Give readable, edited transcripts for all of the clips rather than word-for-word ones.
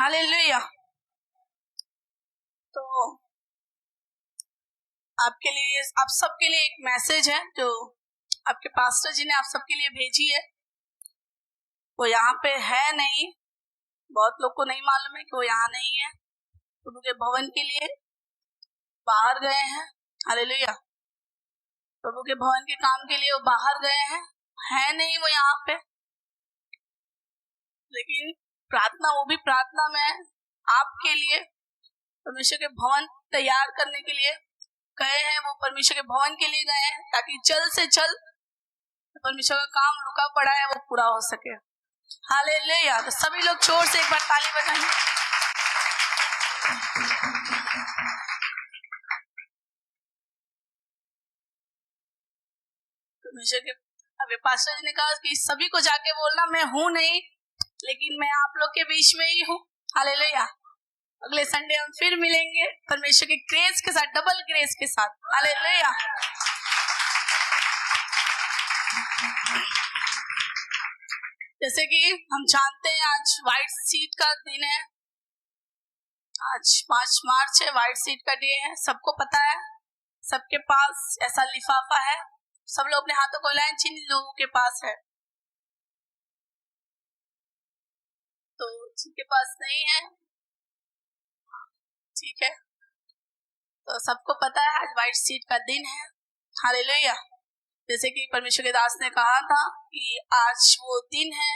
Hallelujah. तो आपके लिए, आप सबके लिए एक मैसेज है जो आपके पास्टर जी ने आप सबके लिए भेजी है। वो यहाँ पे है नहीं, बहुत लोग को नहीं मालूम है कि वो यहाँ नहीं है। उनके भवन के लिए बाहर गए हैं। हालेलुया। प्रभु के भवन के काम के लिए वो बाहर गए हैं, है नहीं वो यहाँ पे। लेकिन प्रार्थना, वो भी प्रार्थना में है आपके लिए, परमेश्वर के भवन तैयार करने के लिए गए हैं। वो परमेश्वर के भवन के लिए गए हैं ताकि जल्द से जल्द परमेश्वर का काम रुका पड़ा है वो पूरा हो सके। हालेलुया। तो सभी लोग जोर से एक बार ताली बजाएं। परमेश्वर के अभी पास्टर जी ने कहा कि सभी को जाके बोलना मैं हूं नहीं, लेकिन मैं आप लोग के बीच में ही हूँ। हालेलुया। अगले संडे हम फिर मिलेंगे परमेश्वर के ग्रेस के साथ, डबल ग्रेस के साथ। हालेलुया। जैसे कि हम जानते हैं आज व्हाइट सीट का दिन है, आज 5 मार्च है, व्हाइट सीट का डे है। सबको पता है, सबके पास ऐसा लिफाफा है। सब लोग अपने हाथों को हिलाएं जिन लोगों के पास है। तो जिनके पास नहीं है, ठीक है, तो सबको पता है आज व्हाइट सीट का दिन है। हालेलुया। जैसे कि परमेश्वर के दास ने कहा था कि आज वो दिन है,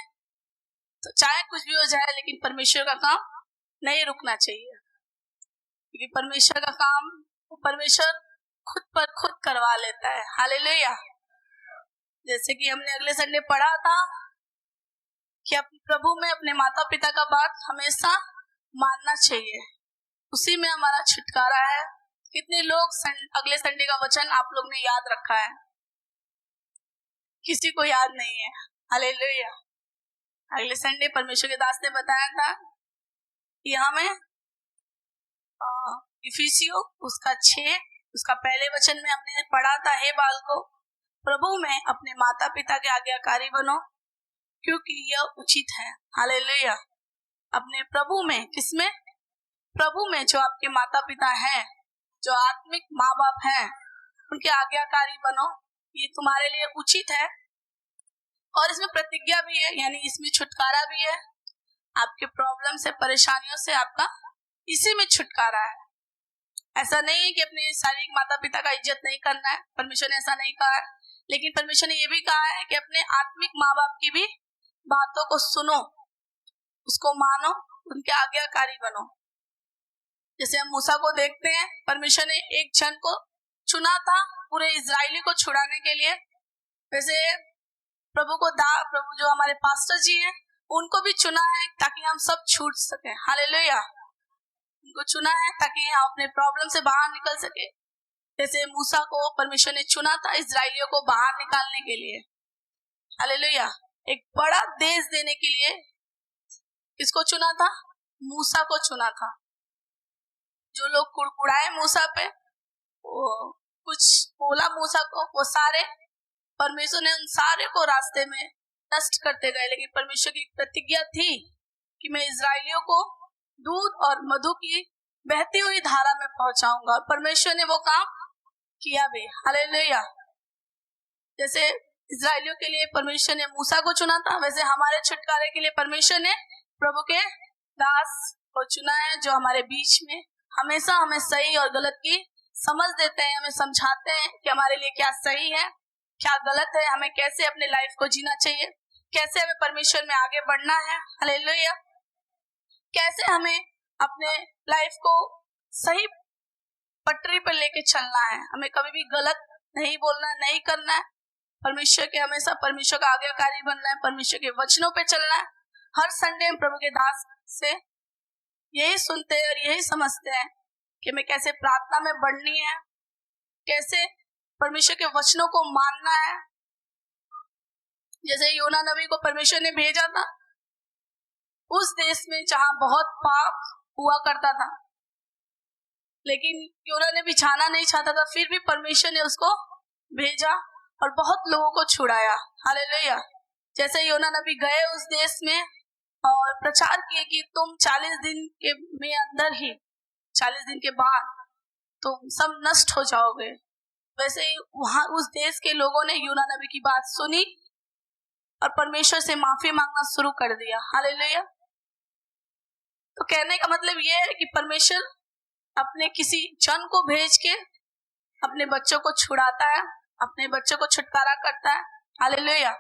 तो चाहे कुछ भी हो जाए लेकिन परमेश्वर का काम नहीं रुकना चाहिए, क्योंकि परमेश्वर का काम परमेश्वर खुद पर खुद करवा लेता है। हालेलुया। जैसे कि हमने अगले संडे पढ़ा था कि अपने प्रभु में अपने माता पिता का बात हमेशा मानना चाहिए, उसी में हमारा छुटकारा है। कितने लोग अगले संडे का वचन आप लोग ने याद रखा है? किसी को याद नहीं है। हालेलुया। अगले संडे परमेश्वर के दास ने बताया था कि हमें इफिसियों उसका 6 उसका पहले वचन में हमने पढ़ा था, हे बालकों प्रभु में अपने माता पिता के आज्ञाकारी बनो क्योंकि यह उचित है। हालेलुया। अपने प्रभु में, किसमें? प्रभु में। जो आपके माता पिता हैं, जो आत्मिक माँ बाप हैं, उनके आज्ञाकारी बनो, ये तुम्हारे लिए उचित है। और इसमें प्रतिज्ञा भी है, यानी इसमें छुटकारा भी है। आपके प्रॉब्लम से, परेशानियों से आपका इसी में छुटकारा है। ऐसा नहीं है कि अपने शारीरिक माता पिता का इज्जत नहीं करना है, परमेश्वर ने ऐसा नहीं कहा है। लेकिन परमेश्वर ने यह भी कहा है कि अपने आत्मिक माँ बाप की भी बातों को सुनो, उसको मानो, उनके आज्ञाकारी बनो। जैसे हम मूसा को देखते हैं, परमेश्वर ने एक जन को चुना था पूरे इजरायली को छुड़ाने के लिए। वैसे प्रभु जो हमारे पास्टर जी हैं, उनको भी चुना है ताकि हम सब छूट सके। हालेलुया। उनको चुना है ताकि हम अपने प्रॉब्लम से बाहर निकल सके। जैसे मूसा को परमेश्वर ने चुना था इजरायलियों को बाहर निकालने के लिए। हालेलुया। एक बड़ा देश देने के लिए किसको चुना था? मूसा को चुना था। जो लोग कुड़कुड़ाए मूसा पे, वो कुछ बोला मूसा को, वो सारे परमेश्वर ने उन सारे को रास्ते में नष्ट करते गए। लेकिन परमेश्वर की प्रतिज्ञा थी कि मैं इजरायलियों को दूध और मधु की बहती हुई धारा में पहुंचाऊंगा। परमेश्वर ने वो काम किया भी। हालेलुया। जैसे इजरायलियों के लिए परमेश्वर ने मूसा को चुना था, वैसे हमारे छुटकारे के लिए परमेश्वर ने प्रभु के दास को चुना है, जो हमारे बीच में हमेशा हमें सही और गलत की समझ देते हैं, हमें समझाते हैं कि हमारे लिए क्या सही है, क्या गलत है, हमें कैसे अपने लाइफ को जीना चाहिए, कैसे हमें परमेश्वर में आगे बढ़ना है। हालेलुया। कैसे हमें अपने लाइफ को सही पटरी पर लेके चलना है, हमें कभी भी गलत नहीं बोलना, नहीं करना है। परमेश्वर के हमेशा परमेश्वर का आज्ञाकारी बनना है, परमेश्वर के वचनों पे चलना है। हर संडे हम प्रभु के दास से यही सुनते हैं और यही समझते हैं कि हमें कैसे प्रार्थना में बढ़नी है, कैसे परमेश्वर के वचनों को मानना है। जैसे योना नबी को परमेश्वर ने भेजा था उस देश में जहां बहुत पाप हुआ करता था, लेकिन योना ने भी जाना नहीं चाहता था, फिर भी परमेश्वर ने उसको भेजा और बहुत लोगों को छुड़ाया। हालेलुया। जैसे योना नबी गए उस देश में और प्रचार किए कि तुम 40 दिन के में अंदर ही 40 दिन के बाद तुम सब नष्ट हो जाओगे। वैसे ही वहां उस देश के लोगों ने यूना नबी की बात सुनी और परमेश्वर से माफी मांगना शुरू कर दिया। हालेलुया। तो कहने का मतलब यह है कि परमेश्वर अपने किसी जन को भेज के अपने बच्चों को छुड़ाता है, अपने बच्चों को छुटकारा करता है। हालेलुया।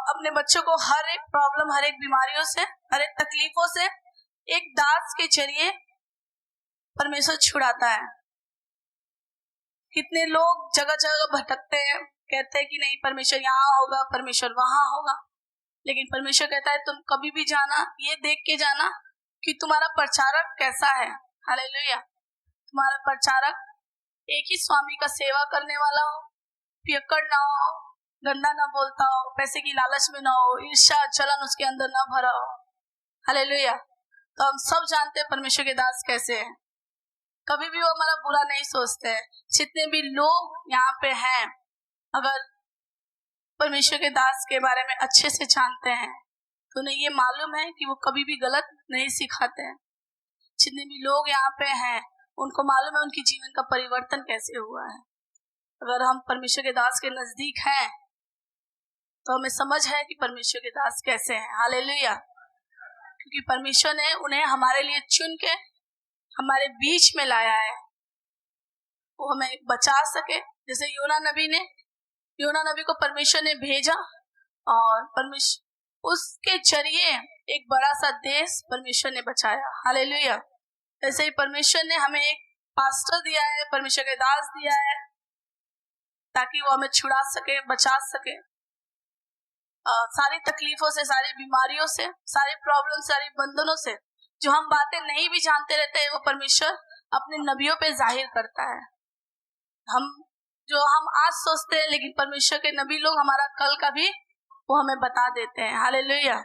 अपने बच्चों को हर एक प्रॉब्लम, हर एक बीमारियों से, हर एक तकलीफों से एक दास के जरिए परमेश्वर छुड़ाता है। कितने लोग जगह जगह भटकते हैं, कहते हैं कि नहीं परमेश्वर यहाँ होगा, परमेश्वर वहां होगा, लेकिन परमेश्वर कहता है तुम कभी भी जाना, ये देख के जाना कि तुम्हारा प्रचारक कैसा है। हालेलुया। तुम्हारा प्रचारक एक ही स्वामी का सेवा करने वाला हो, पियक्कड़ ना हो, गंदा ना बोलता हो, पैसे की लालच में ना हो, ईर्ष्या जलन उसके अंदर ना भरा हो। हालेलुया। तो हम सब जानते हैं परमेश्वर के दास कैसे हैं। कभी भी वो हमारा बुरा नहीं सोचते हैं। जितने भी लोग यहाँ पे हैं, अगर परमेश्वर के दास के बारे में अच्छे से जानते हैं तो उन्हें ये मालूम है कि वो कभी भी गलत नहीं सिखाते हैं। जितने भी लोग यहाँ पे हैं उनको मालूम है उनके जीवन का परिवर्तन कैसे हुआ है। अगर हम परमेश्वर के दास के नजदीक हैं तो हमें समझ है कि परमेश्वर के दास कैसे हैं। हालेलुया। क्योंकि परमेश्वर ने उन्हें हमारे लिए चुन के हमारे बीच में लाया है, वो हमें बचा सके। जैसे योना नबी को परमेश्वर ने भेजा और परमेश्वर उसके जरिए एक बड़ा सा देश परमेश्वर ने बचाया। हालेलुया। ऐसे ही परमेश्वर ने हमें एक पास्टर दिया है, परमेश्वर के दास दिया है, ताकि वो हमें छुड़ा सके, बचा सके सारी तकलीफों से, सारी बीमारियों से, सारी प्रॉब्लम, सारी बंधनों से। जो हम बातें नहीं भी जानते रहते हैं वो परमेश्वर अपने नबियों पे जाहिर करता है। हम आज सोचते हैं लेकिन परमेश्वर के नबी लोग हमारा कल का भी वो हमें बता देते हैं। हालेलुया।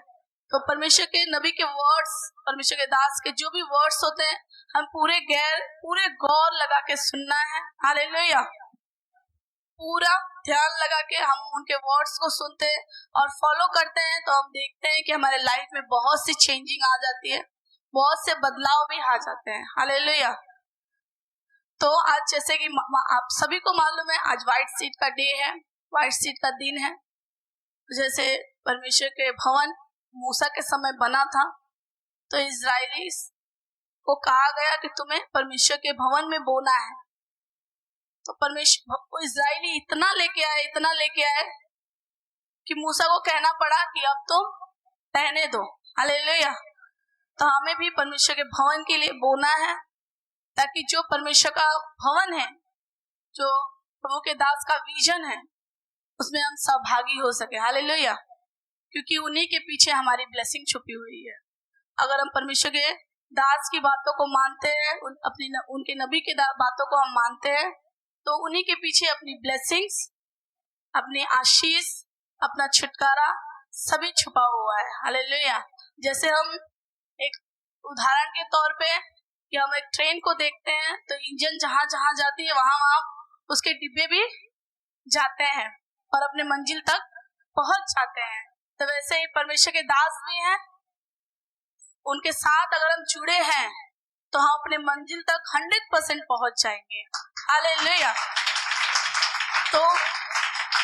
तो परमेश्वर के नबी के वर्ड्स, परमेश्वर के दास के जो भी वर्ड्स होते हैं, हम पूरे गौर लगा के सुनना है। हालेलुया। पूरा ध्यान लगा के हम उनके वर्ड्स को सुनते हैं और फॉलो करते हैं तो हम देखते हैं कि हमारे लाइफ में बहुत सी चेंजिंग आ जाती है, बहुत से बदलाव भी आ जाते हैं। हालेलुया। तो आज जैसे कि आप सभी को मालूम है आज व्हाइट सीट का डे है, व्हाइट सीट का दिन है। जैसे परमेश्वर के भवन मूसा के समय बना था तो इजरायली को कहा गया कि तुम्हें परमेश्वर के भवन में बोना है। तो परमेश्वर इजरायली इतना लेके आए कि मूसा को कहना पड़ा कि अब तुम रहने दो। हालेलुया। तो हमें भी परमेश्वर के भवन के लिए बोना है ताकि जो परमेश्वर का भवन है, जो प्रभु के दास का विजन है, उसमें हम सहभागी हो सके। हालेलुया। क्योंकि उन्हीं के पीछे हमारी ब्लेसिंग छुपी हुई है। अगर हम परमेश्वर के दास की बातों को मानते हैं, उनके नबी के बातों को हम मानते हैं, तो उन्हीं के पीछे अपनी ब्लेसिंग्स, अपनी आशीष, अपना छुटकारा सभी छुपा हुआ है। हालेलुया। जैसे हम एक उदाहरण के तौर पे कि हम एक ट्रेन को देखते हैं तो इंजन जहां जहां जाती है वहां उसके डिब्बे भी जाते हैं और अपने मंजिल तक पहुंच जाते हैं। तो वैसे ही परमेश्वर के दास भी हैं, उनके साथ अगर हम जुड़े हैं तो हम अपने मंजिल तक 100% पहुंच जाएंगे। हालेलुया। तो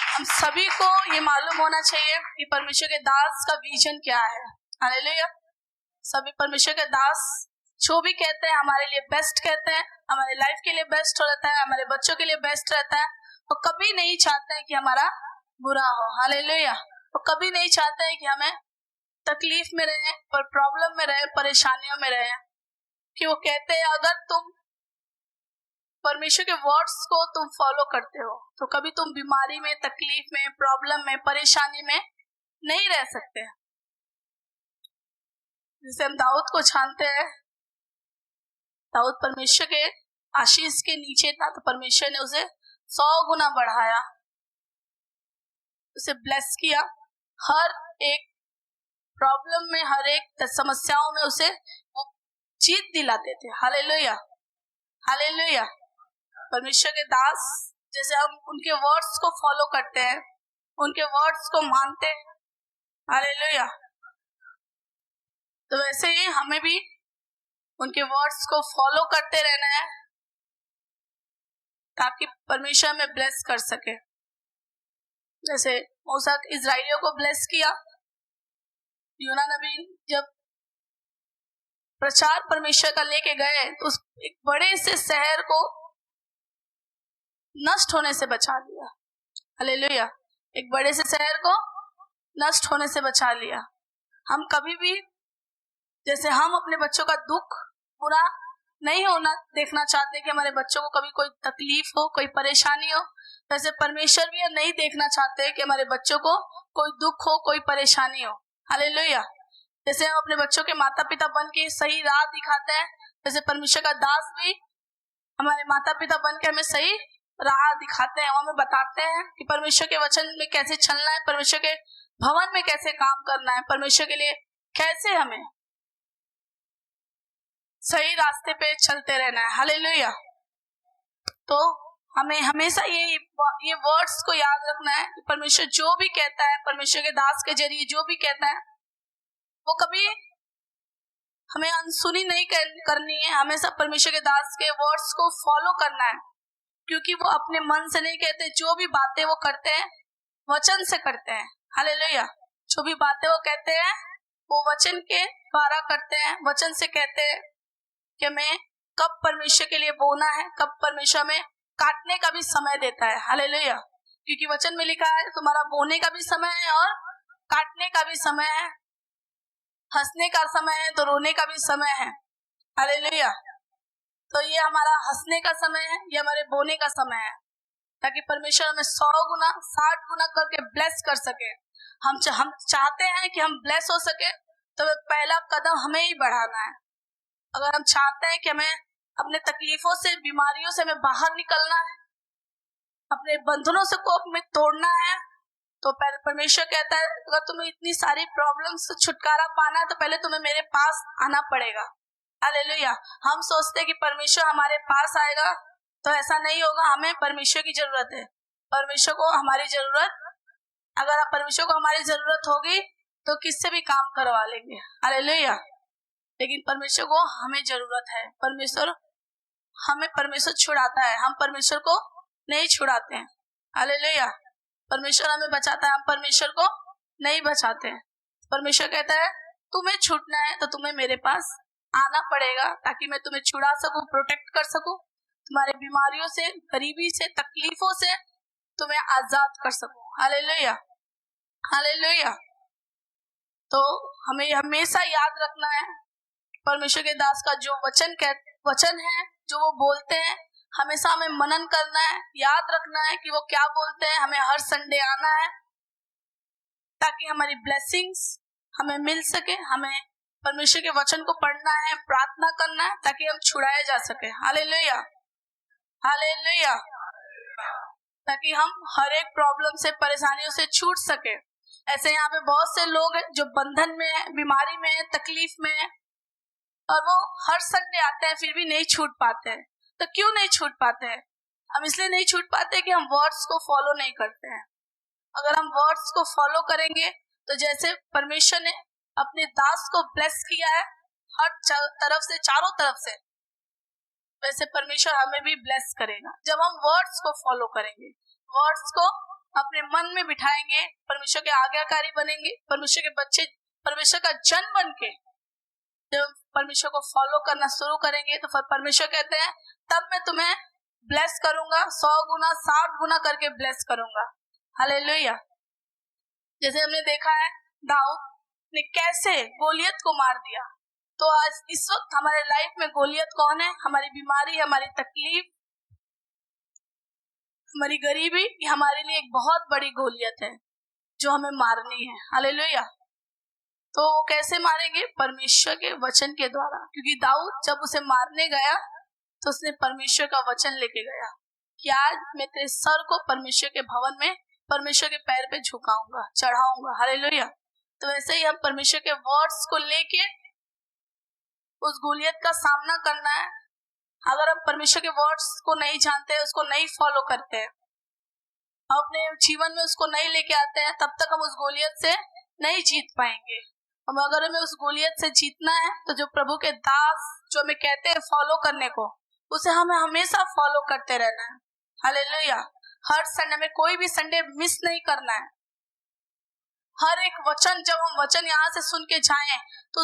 हम सभी को ये मालूम होना चाहिए कि परमेश्वर के दास का विजन क्या है। हालेलुया। सभी परमेश्वर के दास जो भी कहते हैं हमारे लिए बेस्ट कहते हैं, हमारे लाइफ के लिए बेस्ट रहता है, हमारे बच्चों के लिए बेस्ट रहता है, और कभी नहीं चाहते हैं कि हमारा बुरा हो। हालेलुया। वो कभी नहीं चाहते हैं कि हमें तकलीफ में रहे, पर प्रॉब्लम में रहे, परेशानियों में रहे। कि वो कहते हैं अगर तुम परमेश्वर के वर्ड्स को तुम फॉलो करते हो तो कभी तुम बीमारी में, तकलीफ में, प्रॉब्लम में, परेशानी में नहीं रह सकते। जैसे हम दाऊद को जानते हैं, दाऊद परमेश्वर के आशीष के नीचे था तो परमेश्वर ने उसे 100 गुना बढ़ाया, उसे ब्लेस किया। हर एक प्रॉब्लम में, हर एक समस्याओं में उसे वो जीत दिलाते थे। हालेलुया। हालेलुया। परमेश्वर के दास जैसे हम उनके वर्ड्स को फॉलो करते हैं, उनके वर्ड्स को मानते हैं। हालेलुया। तो वैसे ही हमें भी उनके वर्ड्स को फॉलो करते रहना है ताकि परमेश्वर हमें ब्लेस कर सके। जैसे मूसा इजराइलियों को ब्लेस किया, यूना नबी जब प्रचार परमेश्वर का लेके गए तो उस एक बड़े से शहर को नष्ट होने से बचा लिया। हालेलुया। एक बड़े से शहर को नष्ट होने से बचा लिया। हम कभी भी, जैसे हम अपने बच्चों का दुख बुरा नहीं होना देखना चाहते कि हमारे बच्चों को कभी कोई तकलीफ हो, कोई परेशानी हो, वैसे परमेश्वर भी नहीं देखना चाहते कि हमारे बच्चों को कोई दुख हो, कोई परेशानी हो। हालेलुया। जैसे हम अपने बच्चों के माता पिता बन के सही राह दिखाते हैं, वैसे परमेश्वर का दास भी हमारे माता पिता बन के हमें सही राह दिखाते हैं, हमें बताते हैं कि परमेश्वर के वचन में कैसे चलना है, परमेश्वर के भवन में कैसे काम करना है, परमेश्वर के लिए कैसे हमें सही रास्ते पे चलते रहना है। हालेलुया। तो हमें हमेशा ये वर्ड्स को याद रखना है कि परमेश्वर जो भी कहता है, परमेश्वर के दास के जरिए जो भी कहता है, वो कभी हमें अनसुनी नहीं करनी है। हमेशा परमेश्वर के दास के वर्ड्स को फॉलो करना है, क्योंकि वो अपने मन से नहीं कहते। जो भी बातें वो करते हैं वचन से करते हैं। हालेलुया। जो भी बातें वो कहते हैं वो वचन के द्वारा करते हैं, वचन से कहते हैं कि हमें कब परमेश्वर के लिए बोना है, कब परमेश्वर में काटने का भी समय देता है। हालेलुया। क्योंकि वचन में लिखा है तुम्हारा बोने का भी समय है और काटने का भी समय है, हंसने का समय है तो रोने का भी समय है। हालेलुया। तो ये हमारा हंसने का समय है, ये हमारे बोने का समय है, ताकि परमेश्वर हमें 100 गुना 60 गुना करके ब्लेस कर सके। हम चाहते हैं कि हम ब्लेस हो सके, तो पहला कदम हमें ही बढ़ाना है। अगर हम चाहते हैं कि हमें अपने तकलीफों से, बीमारियों से हमें बाहर निकलना है, अपने बंधनों से को हमें तोड़ना है, तो परमेश्वर कहता है अगर तुम्हें इतनी सारी प्रॉब्लम्स से छुटकारा पाना है तो पहले तुम्हें मेरे पास आना पड़ेगा। हालेलुया। हम सोचते हैं कि परमेश्वर हमारे पास आएगा, तो ऐसा नहीं होगा। हमें परमेश्वर की जरूरत है, परमेश्वर को हमारी जरूरत, अगर परमेश्वर को हमारी जरूरत होगी तो किससे भी काम करवा लेंगे। हालेलुया। लेकिन परमेश्वर को हमें जरूरत है। परमेश्वर छुड़ाता है, हम परमेश्वर को नहीं छुड़ाते हैं। हालेलुया। परमेश्वर हमें बचाता है, हम परमेश्वर को नहीं बचाते हैं। परमेश्वर कहता है तुम्हें छूटना है तो तुम्हें मेरे पास आना पड़ेगा, ताकि मैं तुम्हें छुड़ा सकूं, प्रोटेक्ट कर सकूं, तुम्हारे बीमारियों से, गरीबी से, तकलीफों से तुम्हें आजाद कर सकूं। हालेलुया। हालेलुया। तो हमें हमेशा याद रखना है परमेश्वर के दास का जो वचन है, जो वो बोलते हैं, हमेशा हमें मनन करना है, याद रखना है कि वो क्या बोलते हैं। हमें हर संडे आना है ताकि हमारी ब्लेसिंग्स हमें मिल सके। हमें परमेश्वर के वचन को पढ़ना है, प्रार्थना करना है, ताकि हम छुड़ाए जा सके। हालेलुया। हालेलुया। ताकि हम हर एक प्रॉब्लम से, परेशानियों से छूट सके। ऐसे यहाँ पे बहुत से लोग हैं जो बंधन में है, बीमारी में है, तकलीफ में है, और वो हर संडे आते हैं फिर भी नहीं छूट पाते हैं। तो क्यों नहीं छूट पाते हैं? हम इसलिए नहीं छूट पाते कि हम वर्ड्स को फॉलो नहीं करते हैं। अगर हम वर्ड्स को फॉलो करेंगे तो जैसे परमेश्वर ने अपने दास को ब्लेस किया है हर तरफ से, चारों तरफ से, वैसे परमेश्वर हमें भी ब्लेस करेगा जब हम वर्ड्स को फॉलो करेंगे, वर्ड्स को अपने मन में बिठाएंगे, परमेश्वर के आज्ञाकारी बनेंगे, परमेश्वर के बच्चे, परमेश्वर का जन बन के जब परमेश्वर को फॉलो करना शुरू करेंगे तो परमेश्वर कहते हैं तब मैं तुम्हें ब्लेस करूंगा, 100 गुना 60 गुना करके ब्लेस करूंगा। हालेलुया। जैसे हमने देखा है दाऊद ने कैसे गोलियत को मार दिया, तो आज इस वक्त हमारे लाइफ में गोलियत कौन है? हमारी बीमारी, हमारी तकलीफ, हमारी गरीबी, ये हमारे लिए एक बहुत बड़ी गोलियत है जो हमें मारनी है। हालेलुया। तो वो कैसे मारेंगे? परमेश्वर के वचन के द्वारा, क्योंकि दाऊद जब उसे मारने गया तो उसने परमेश्वर का वचन लेके गया कि आज मैं तेरे सर को परमेश्वर के भवन में परमेश्वर के पैर पे झुकाऊंगा, चढ़ाऊंगा। हालेलुया। तो वैसे ही हम परमेश्वर के वर्ड्स को लेके उस गोलियत का सामना करना है। अगर हम परमेश्वर के वर्ड्स को नहीं जानते, उसको नहीं फॉलो करते हैं, हम अपने जीवन में उसको नहीं लेके आते हैं, तब तक हम उस गोलियत से नहीं जीत पाएंगे। हम अगर हमें उस गोलियत से जीतना है तो जो प्रभु के दास जो हमें कहते हैं फॉलो करने को, उसे हमें हमेशा फॉलो करते रहना है। हालेलुया। हर संडे में कोई भी संडे मिस नहीं करना है। हर एक वचन, जब हम वचन यहाँ से सुन के जाएं तो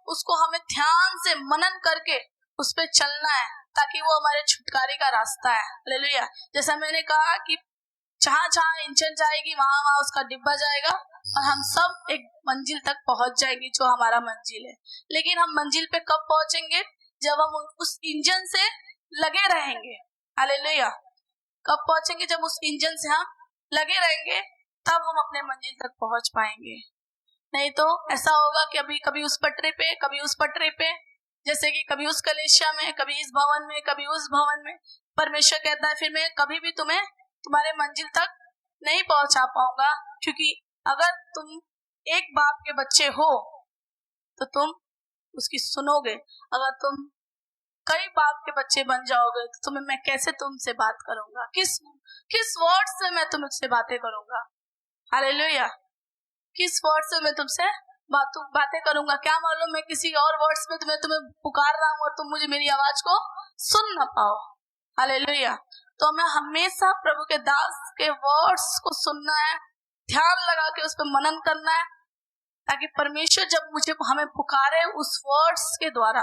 उसको हमें ध्यान से मनन करके उस पे चलना है, ताकि वो हमारे छुटकारे का रास्ता है। हालेलुया। जैसा मैंने कहा कि जहाँ जहाँ इंजन जाएगी वहां वहां उसका डिब्बा जाएगा और हम सब एक मंजिल तक पहुंच जाएंगे जो हमारा मंजिल है। लेकिन हम मंजिल पे कब पहुंचेंगे? जब हम उस इंजन से लगे रहेंगे। हालेलुया। कब पहुंचेंगे? जब उस इंजन से हम लगे रहेंगे, तब हम अपने मंजिल तक पहुंच पाएंगे। नहीं तो ऐसा होगा कि अभी कभी उस पटरी पे, कभी उस पटरी पे, जैसे कि कभी उस कलेशिया में, कभी इस भवन में, कभी उस भवन में। परमेश्वर कहता है फिर मैं कभी भी तुम्हें तुम्हारे मंजिल तक नहीं पहुंचा पाऊंगा, क्योंकि अगर तुम एक बाप के बच्चे हो तो तुम उसकी सुनोगे। अगर तुम कई बाप के बच्चे बन जाओगे तो मैं कैसे तुमसे बात करूंगा? किस वर्ड से मैं तुमसे बातें करूंगा? हालेलुया। किस वर्ड से मैं तुमसे बातें करूंगा? क्या मालूम मैं किसी और वर्ड्स में तुम्हें पुकार रहा हूँ और तुम मुझे मेरी आवाज को सुन ना पाओ। हालेलुया। तो हमें हमेशा प्रभु के दास के वर्ड्स को सुनना है, ध्यान लगा के उस पर मनन करना है, ताकि परमेश्वर जब हमें पुकारे उस वर्ड्स के द्वारा,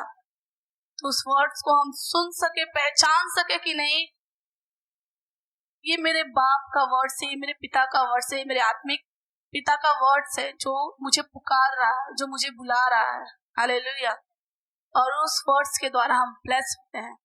तो उस वर्ड्स को हम सुन सके, पहचान सके कि नहीं ये मेरे बाप का वर्ड से, मेरे पिता का वर्ड से, मेरे आत्मिक पिता का वर्ड से जो मुझे पुकार रहा है, जो मुझे बुला रहा है। हालेलुया। और उस वर्ड्स के द्वारा हम ब्लेस होते हैं।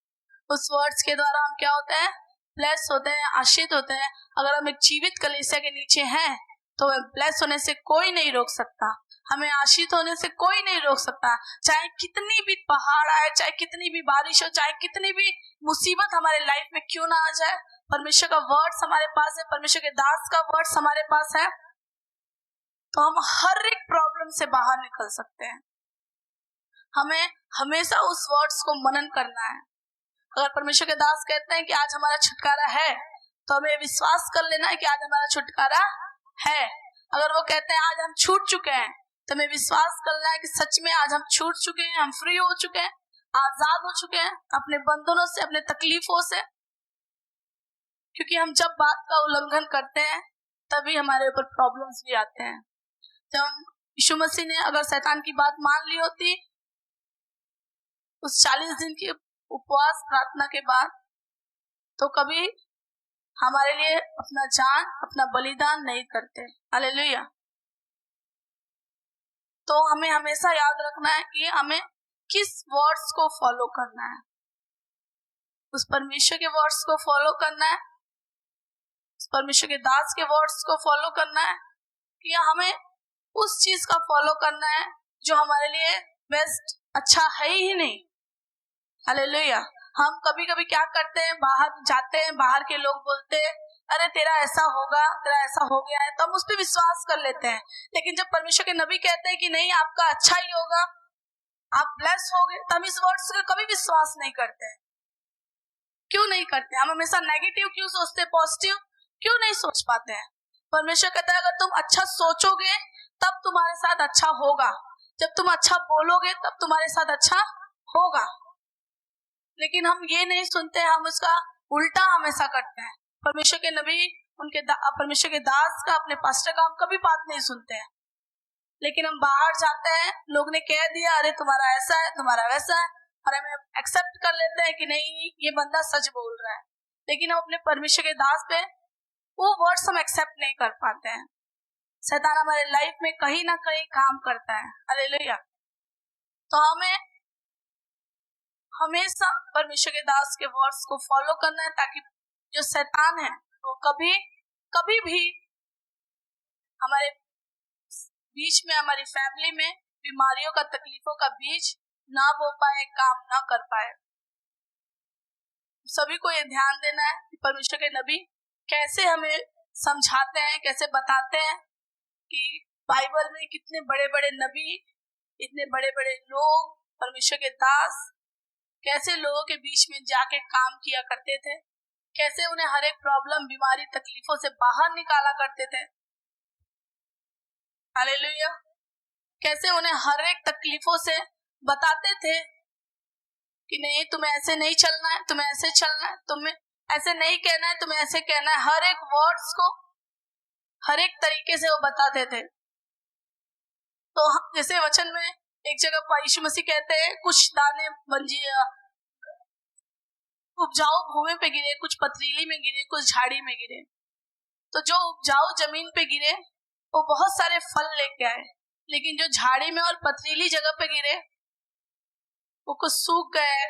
उस वर्ड्स के द्वारा हम क्या होते हैं? ब्लेस होते हैं, आशीष होते हैं। अगर हम एक जीवित कलीसिया के नीचे हैं तो ब्लेस होने से कोई नहीं रोक सकता, हमें आशीष होने से कोई नहीं रोक सकता। चाहे कितनी भी पहाड़ आए, चाहे कितनी भी बारिश हो, चाहे कितनी भी मुसीबत हमारे लाइफ में क्यों ना आ जाए, परमेश्वर का वर्ड्स हमारे पास है, परमेश्वर के दास का वर्ड्स हमारे पास है, तो हम हर एक प्रॉब्लम से बाहर निकल सकते हैं। हमें हमेशा उस वर्ड्स को मनन करना है। अगर परमेश्वर के दास कहते हैं कि आज हमारा छुटकारा है, तो हमें विश्वास कर लेना है कि आज हमारा छुटकारा है। अगर वो कहते हैं आज हम छूट चुके हैं, तो हमें विश्वास करना है कि सच में आज हम छूट चुके हैं, हम फ्री हो चुके हैं, आजाद हो चुके हैं अपने बंधनों से, अपने तकलीफों से। क्योंकि हम जब बात का उल्लंघन करते हैं तभी हमारे ऊपर प्रॉब्लम्स भी आते हैं। जब यीशु मसीह ने अगर शैतान की बात मान ली होती उस 40 दिन की उपवास प्रार्थना के बाद, तो कभी हमारे लिए अपना जान, अपना बलिदान नहीं करते। हालेलुया। तो हमें हमेशा याद रखना है कि हमें किस वर्ड्स को फॉलो करना है। उस परमेश्वर के वर्ड्स को फॉलो करना है, उस परमेश्वर के दास के वर्ड्स को फॉलो करना है, या हमें उस चीज का फॉलो करना है जो हमारे लिए बेस्ट, अच्छा है ही नहीं। हालेलुया। हम कभी कभी क्या करते हैं, बाहर जाते हैं, बाहर के लोग बोलते हैं अरे तेरा ऐसा होगा, तेरा ऐसा हो गया है, तो हम उस पर विश्वास कर लेते हैं। लेकिन जब परमेश्वर के नबी कहते हैं कि नहीं आपका अच्छा ही होगा, आप ब्लेस होगे, तो हम इस वर्ड्स का कभी विश्वास नहीं करते हैं। क्यों नहीं करते? हम हमेशा नेगेटिव क्यों सोचते, पॉजिटिव क्यों नहीं सोच पाते हैं? परमेश्वर कहता है अगर तुम अच्छा सोचोगे तब तुम्हारे साथ अच्छा होगा, जब तुम अच्छा बोलोगे तब तुम्हारे साथ अच्छा होगा। लेकिन हम ये नहीं सुनते, हम उसका उल्टा हमेशा करते हैं। परमेश्वर के नबी, परमेश्वर के दास का, अपने पास्टर का हम कभी बात नहीं सुनते हैं। लेकिन हम बाहर जाते हैं, लोग ने कह दिया अरे तुम्हारा ऐसा है, तुम्हारा वैसा है, और हमें एक्सेप्ट कर लेते हैं कि नहीं ये बंदा सच बोल रहा है। लेकिन हम अपने परमेश्वर के दास पे वो वर्ड्स हम एक्सेप्ट नहीं कर पाते हैं। शैतान हमारे लाइफ में कहीं ना कहीं काम करता है। हालेलुया। तो हमें हमेशा परमेश्वर के दास के वर्ड्स को फॉलो करना है, ताकि जो शैतान है वो कभी भी हमारे बीच में, हमारी फैमिली में बीमारियों का, तकलीफों का बीज ना बो पाए, काम ना कर पाए। सभी को ये ध्यान देना है कि परमेश्वर के नबी कैसे हमें समझाते हैं, कैसे बताते हैं कि बाइबल में कितने बड़े बड़े नबी, इतने बड़े बड़े लोग, परमेश्वर के दास कैसे लोगों के बीच में जाके काम किया करते थे, कैसे उन्हें हर एक प्रॉब्लम, बीमारी, तकलीफों से बाहर निकाला करते थे। हालेलुया। कैसे उन्हें हर एक तकलीफों से बताते थे कि नहीं, तुम्हें ऐसे नहीं चलना है, तुम्हें ऐसे चलना है, तुम्हें ऐसे नहीं कहना है, तुम्हें ऐसे कहना है। हर एक वर्ड्स को हर एक तरीके से वो बताते थे। तो जैसे वचन में एक जगह यीशु मसीह कहते हैं, कुछ दाने उपजाऊ भूमि पे गिरे, कुछ पथरीली में गिरे, कुछ झाड़ी में गिरे। तो जो उपजाऊ जमीन पे गिरे वो बहुत सारे फल लेके आए, लेकिन जो झाड़ी में और पथरीली जगह पे गिरे वो कुछ सूख गए,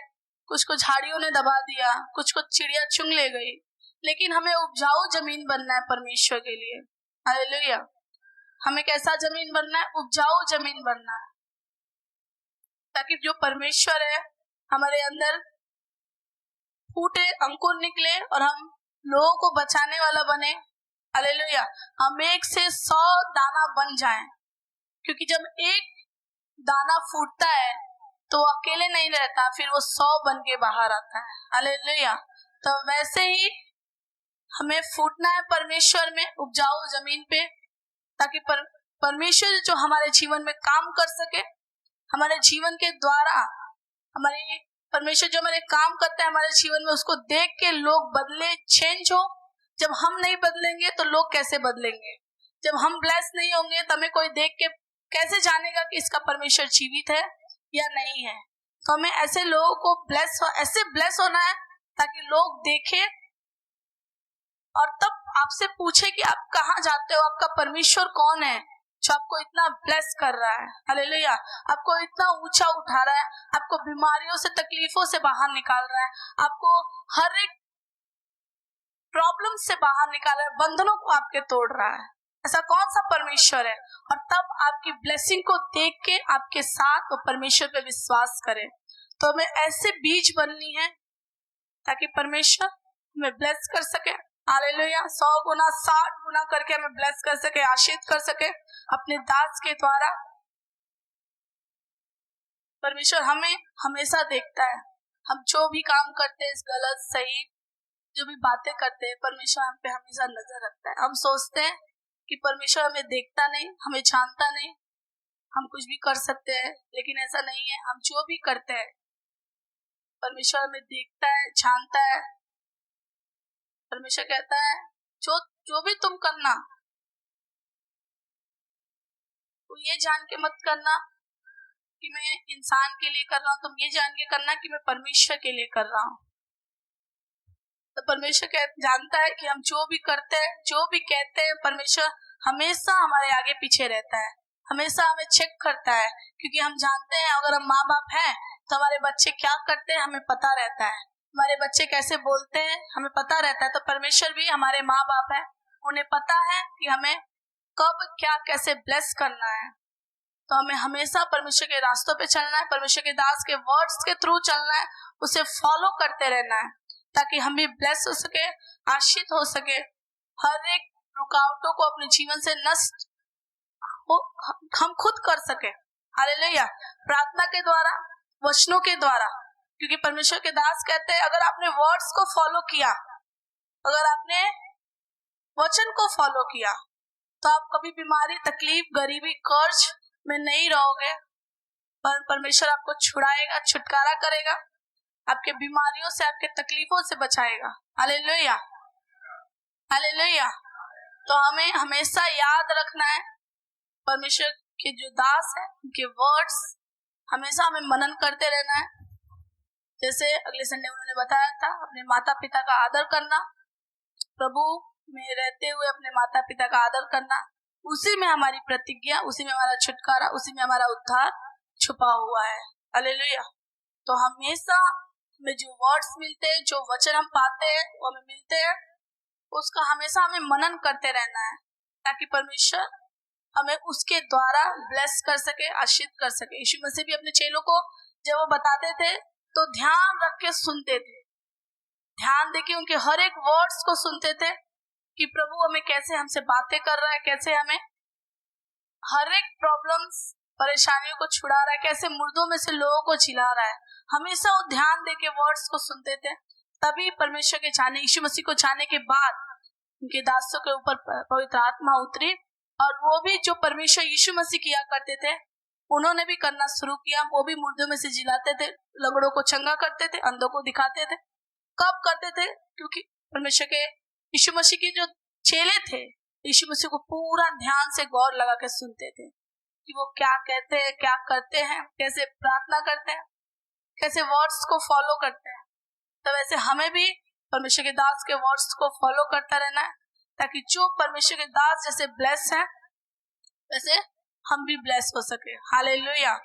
कुछ को झाड़ियों ने दबा दिया, कुछ को चिड़िया चुंग ले गई। लेकिन हमें उपजाऊ जमीन बनना है परमेश्वर के लिए। हालेलुया। हमें कैसा जमीन बनना है? उपजाऊ जमीन बनना है, ताकि जो परमेश्वर है हमारे अंदर फूटे, अंकुर निकले और हम लोगों को बचाने वाला बने। हालेलुया। हम 1 से 100 दाना बन जाएं, क्योंकि जब एक दाना फूटता है तो वो अकेले नहीं रहता, फिर वो 100 बन के बाहर आता है। हालेलुया। तो वैसे ही हमें फूटना है परमेश्वर में, उपजाऊ जमीन पे, ताकि परमेश्वर जो हमारे जीवन में काम कर सके, हमारे जीवन के द्वारा हमारे परमेश्वर जो हमारे काम करते हैं हमारे जीवन में, उसको देख के लोग बदले, चेंज हो। जब हम नहीं बदलेंगे तो लोग कैसे बदलेंगे? जब हम ब्लेस नहीं होंगे तो हमें कोई देख के कैसे जानेगा कि इसका परमेश्वर जीवित है या नहीं है? तो हमें ऐसे लोगों को ऐसे ब्लेस होना है ताकि लोग देखें और तब आपसे पूछे कि आप कहाँ जाते हो, आपका परमेश्वर कौन है जो आपको इतना ब्लेस कर रहा है। हालेलुया। आपको इतना ऊंचा उठा रहा है, आपको बीमारियों से, तकलीफों से बाहर निकाल रहा है, आपको हर एक प्रॉब्लम से बाहर निकाल रहा है, बंधनों को आपके तोड़ रहा है। ऐसा कौन सा परमेश्वर है? और तब आपकी ब्लेसिंग को देख के आपके साथ वो परमेश्वर पे विश्वास करे। तो हमें ऐसे बीज बननी है ताकि परमेश्वर हमें ब्लेस कर सके। हालेलुया। 100 गुना 60 गुना करके हमें ब्लेस कर सके, आशीष कर सके अपने दास के द्वारा। परमेश्वर हमें हमेशा देखता है, हम जो भी काम करते हैं, गलत सही जो भी बातें करते हैं, परमेश्वर हम पे हमेशा नजर रखता है। हम सोचते हैं कि परमेश्वर हमें देखता नहीं, हमें जानता नहीं, हम कुछ भी कर सकते हैं, लेकिन ऐसा नहीं है। हम जो भी करते हैं परमेश्वर हमें देखता है, जानता है। परमेश्वर कहता है जो भी तुम करना, तो ये जान के मत करना कि मैं इंसान के लिए कर रहा हूँ, तुम ये जान के करना कि मैं परमेश्वर के लिए कर रहा हूँ। तो परमेश्वर जानता है कि हम जो भी करते हैं, जो भी कहते हैं, परमेश्वर हमेशा हमारे आगे पीछे रहता है, हमेशा हमें चेक करता है, क्योंकि हम जानते हैं अगर हम माँ बाप हैं तो हमारे बच्चे क्या करते हैं हमें पता रहता है, हमारे बच्चे कैसे बोलते हैं हमें पता रहता है। तो परमेश्वर भी हमारे माँ बाप है, उन्हें पता है कि हमें कब क्या कैसे ब्लेस करना है। तो हमें हमेशा परमेश्वर के रास्तों पे चलना है, परमेश्वर के दास के वर्ड्स के थ्रू चलना है, उसे फॉलो करते रहना है, ताकि हम भी ब्लेस हो सके, आशीष हो सके, हर एक रुकावटों को अपने जीवन से नष्ट हो हम खुद कर सके। हालेलुया। प्रार्थना के द्वारा, वचनों के द्वारा, क्योंकि परमेश्वर के दास कहते हैं अगर आपने वर्ड्स को फॉलो किया, अगर आपने वचन को फॉलो किया, तो आप कभी बीमारी, तकलीफ, गरीबी, कर्ज में नहीं रहोगे, पर परमेश्वर आपको छुड़ाएगा, छुटकारा करेगा, आपके बीमारियों से, आपके तकलीफों से बचाएगा। हालेलुया। हालेलुया। तो हमें हमेशा याद रखना है परमेश्वर के जो दास है उनके वर्ड्स हमेशा हमें मनन करते रहना है। जैसे अगले संडे उन्होंने बताया था, अपने माता पिता का आदर करना, प्रभु में रहते हुए अपने माता पिता का आदर करना, उसी में हमारी प्रतिज्ञा, उसी में हमारा छुटकारा, उसी में हमारा उद्धार छुपा हुआ है। हालेलुया। तो हमेशा हमें जो वर्ड्स मिलते हैं, जो वचन हम पाते हैं, वो हमें मिलते हैं, उसका हमेशा हमें मनन करते रहना है, ताकि परमेश्वर हमें उसके द्वारा ब्लेस कर सके, आशीष कर सके। यीशु मसीह भी अपने चेलों को जब वो बताते थे तो ध्यान रख के सुनते थे, ध्यान देके उनके हर एक वर्ड्स को सुनते थे कि प्रभु हमें कैसे हमसे बातें कर रहा है, कैसे हमें हर एक प्रॉब्लम्स, परेशानियों को छुड़ा रहा है, कैसे मुर्दों में से लोगों को जिला रहा है। हमेशा वो ध्यान देके वर्ड्स को सुनते थे। तभी परमेश्वर के जाने, यीशु मसीह को जाने के बाद उनके दासों के ऊपर पवित्र आत्मा उतरी, और वो भी जो परमेश्वर यीशु मसीह किया करते थे उन्होंने भी करना शुरू किया। वो भी मुर्दों में से जिलाते थे, लंगड़ों को चंगा करते थे, अंधों को दिखाते थे। कब करते थे? क्योंकि परमेश्वर के यीशु मसीह के जो चेले थे, यीशु मसीह को पूरा ध्यान से गौर लगा के सुनते थे कि वो क्या कहते हैं, क्या करते हैं, कैसे प्रार्थना करते हैं, कैसे वर्ड्स को फॉलो करते हैं। तो वैसे हमें भी परमेश्वर के दास के वर्ड्स को फॉलो करता रहना है, ताकि जो परमेश्वर के दास जैसे ब्लेस हैं वैसे हम भी ब्लेस हो सके। हालेलुया।